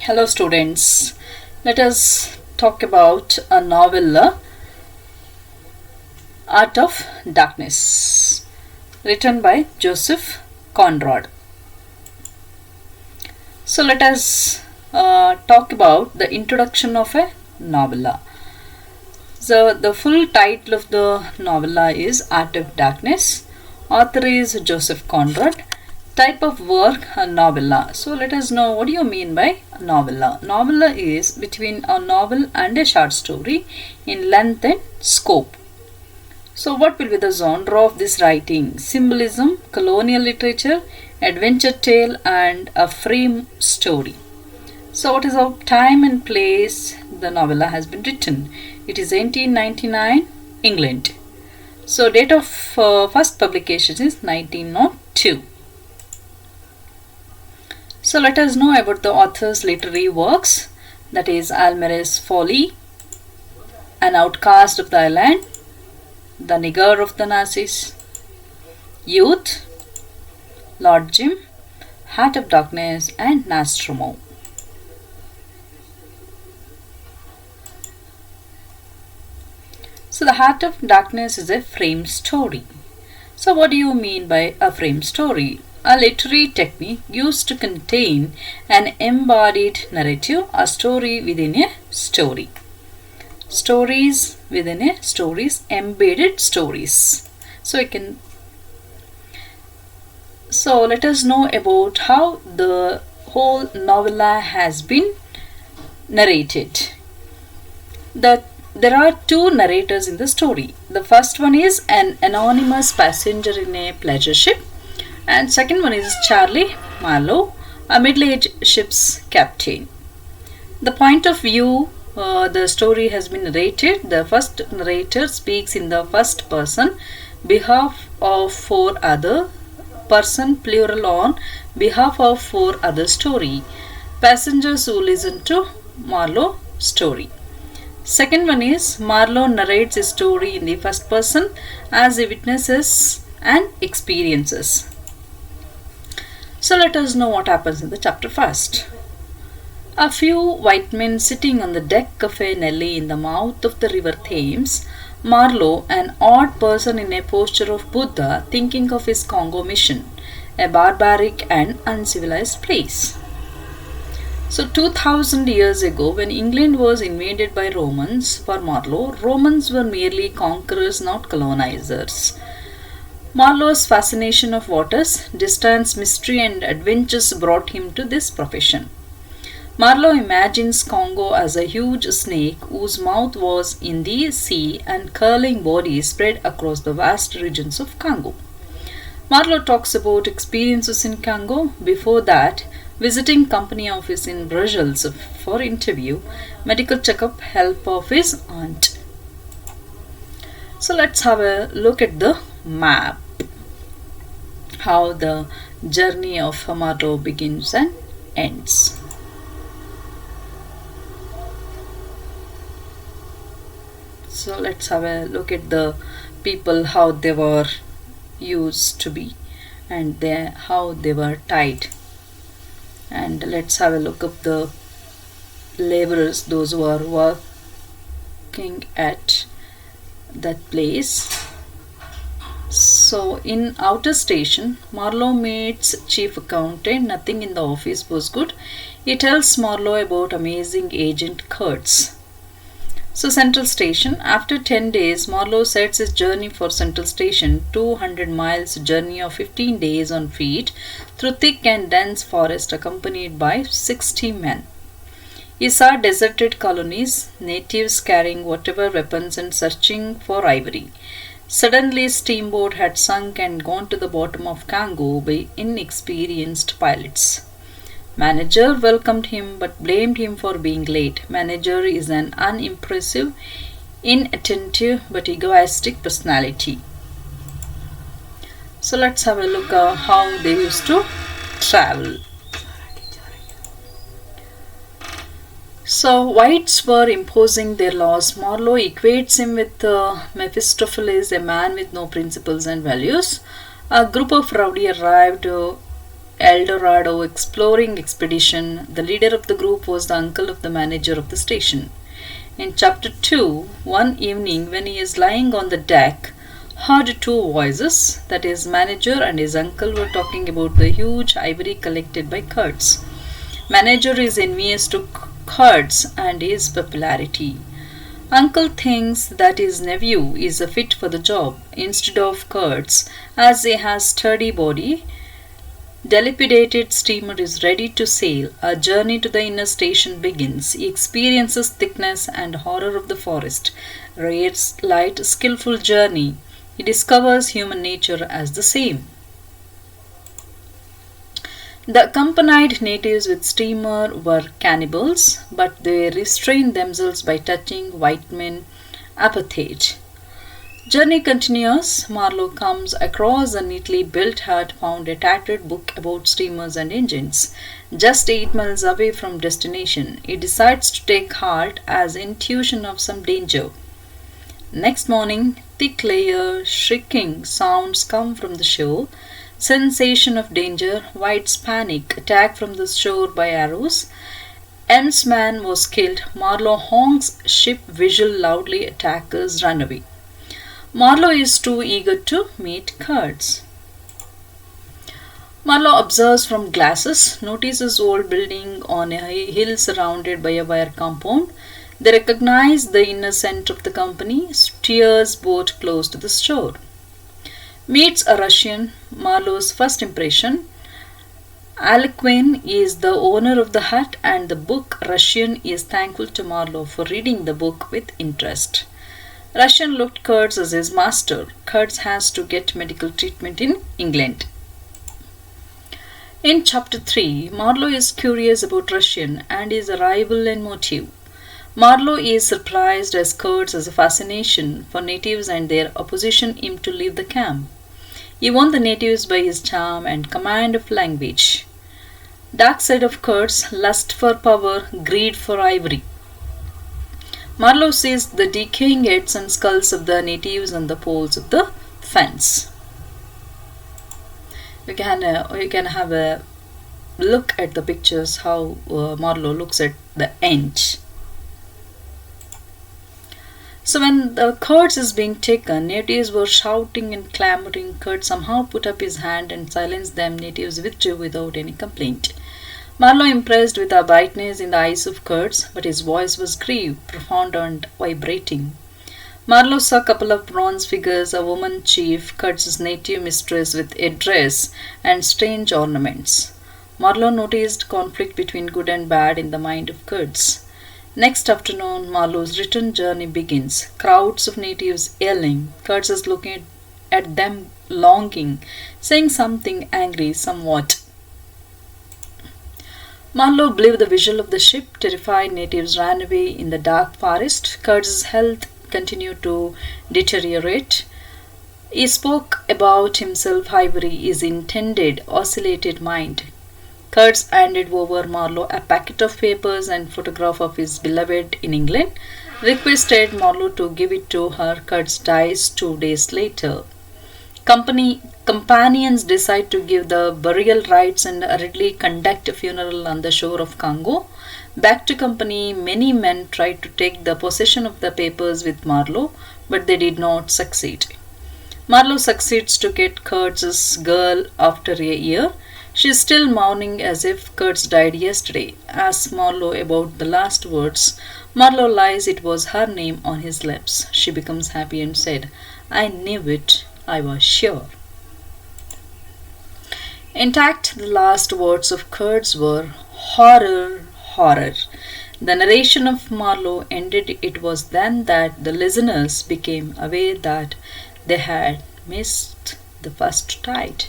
Hello, students. Let us talk about a novella, Art of Darkness, written by Joseph Conrad. So, let us talk about the introduction of a novella. So, the full title of the novella is Art of Darkness. Author is Joseph Conrad. Type of work, a novella. So let us know, what do you mean by novella? Novella is between a novel and a short story in length and scope. So what will be the genre of this writing? Symbolism, colonial literature, adventure tale, and a frame story. So what is the time and place the novella has been written? It is 1899, England. So date of first publication is 1902. So let us know about the author's literary works, that is Almary's Folly, An Outcast of the Island, The Nigger of the Nazis, Youth, Lord Jim, Heart of Darkness, and Nostromo. So the Heart of Darkness is a frame story. So what do you mean by a frame story? A literary technique used to contain an embodied narrative, a story within a story. Stories within a stories, embedded stories. So let us know about how the whole novella has been narrated. There are two narrators in the story. The first one is an anonymous passenger in a pleasure ship, and second one is Charlie Marlowe, a middle-aged ship's captain. The point of view the story has been narrated. The first narrator speaks in the first person, behalf of four other, person plural on behalf of four other story, passengers who listen to Marlowe story. Second one is Marlowe narrates his story in the first person as he witnesses and experiences. So let us know what happens in the chapter first. A few white men sitting on the deck of a Nelly in the mouth of the river Thames, Marlowe, an odd person in a posture of Buddha, thinking of his Congo mission, a barbaric and uncivilized place. So 2000 years ago, when England was invaded by Romans, for Marlowe, Romans were merely conquerors, not colonizers. Marlowe's fascination of waters, distance, mystery, and adventures brought him to this profession. Marlowe imagines Congo as a huge snake whose mouth was in the sea and curling body spread across the vast regions of Congo. Marlowe talks about experiences in Congo. Before that, visiting company office in Brussels for interview, medical checkup, help of his aunt. So let's have a look at the map, how the journey of Marlowe begins and ends. So let's have a look at the people, how they were used to be, and how they were tied. And let's have a look at the laborers, those who are working at that place. So in outer station, Marlowe meets chief accountant. Nothing in the office was good. He tells Marlowe about amazing agent Kurtz. So Central Station. After 10 days, Marlowe sets his journey for Central Station, 200 miles journey of 15 days on feet through thick and dense forest, accompanied by 60 men. He saw deserted colonies, natives carrying whatever weapons and searching for ivory. Suddenly, a steamboat had sunk and gone to the bottom of Congo by inexperienced pilots. Manager welcomed him but blamed him for being late. Manager is an unimpressive, inattentive but egoistic personality. So let's have a look at how they used to travel. So whites were imposing their laws. Marlowe equates him with Mephistopheles, a man with no principles and values. A group of rowdy arrived El Dorado exploring expedition. The leader of the group was the uncle of the manager of the station. In chapter 2, one evening when he is lying on the deck, heard two voices, that his manager and his uncle were talking about the huge ivory collected by Kurtz. Manager is envious to Kurtz and his popularity. Uncle thinks that his nephew is a fit for the job instead of Kurtz, as he has sturdy body. Dilapidated steamer is ready to sail. A journey to the inner station begins. He experiences thickness and horror of the forest. Raids light, skillful journey. He discovers human nature as the same. The accompanied natives with steamer were cannibals, but they restrained themselves by touching white men apartheid. Journey continues. Marlowe comes across a neatly built hut, found a tattered book about steamers and engines. Just 8 miles away from destination, he decides to take halt as intuition of some danger. Next morning, thick layer, shrieking sounds come from the shore. Sensation of danger, White's panic, attack from the shore by arrows. M's man was killed. Marlowe honks ship whistle loudly, attackers run away. Marlowe is too eager to meet Kurtz. Marlowe observes from glasses, notices old building on a hill surrounded by a wire compound. They recognize the inner center of the company, steers boat close to the shore. Meets a Russian, Marlowe's first impression. Alcuin is the owner of the hut and the book. Russian is thankful to Marlowe for reading the book with interest. Russian looked Kurtz as his master. Kurtz has to get medical treatment in England. In chapter 3, Marlowe is curious about Russian and his arrival and motive. Marlowe is surprised as Kurtz has a fascination for natives and their opposition him to leave the camp. He won the natives by his charm and command of language. Dark side of Kurtz, lust for power, greed for ivory. Marlowe sees the decaying heads and skulls of the natives on the poles of the fence. You can have a look at the pictures how Marlowe looks at the end. So when the Kurtz is being taken, natives were shouting and clamoring. Kurtz somehow put up his hand and silenced them. Natives withdrew without any complaint. Marlowe impressed with the brightness in the eyes of Kurtz, but his voice was grave, profound and vibrating. Marlowe saw a couple of bronze figures, a woman chief, Kurtz's native mistress with a dress and strange ornaments. Marlowe noticed conflict between good and bad in the mind of Kurtz. Next afternoon, Marlowe's return journey begins. Crowds of natives yelling. Kurtz is looking at them longing, saying something angry somewhat. Marlowe blew the whistle of the ship. Terrified natives ran away in the dark forest. Kurtz's health continued to deteriorate. He spoke about himself. Ivory is intended, oscillated mind. Kurtz handed over Marlowe a packet of papers and photograph of his beloved in England, requested Marlowe to give it to her. Kurtz dies 2 days later. Companions decide to give the burial rites and hurriedly conduct a funeral on the shore of Congo. Back to company, many men tried to take the possession of the papers with Marlowe, but they did not succeed. Marlowe succeeds to get Kurtz's girl after a year. She is still mourning as if Kurtz died yesterday. Asks Marlowe about the last words. Marlowe lies, it was her name on his lips. She becomes happy and said, "I knew it, I was sure." Intact, the last words of Kurtz were, "Horror, horror." The narration of Marlowe ended. It was then that the listeners became aware that they had missed the first tide.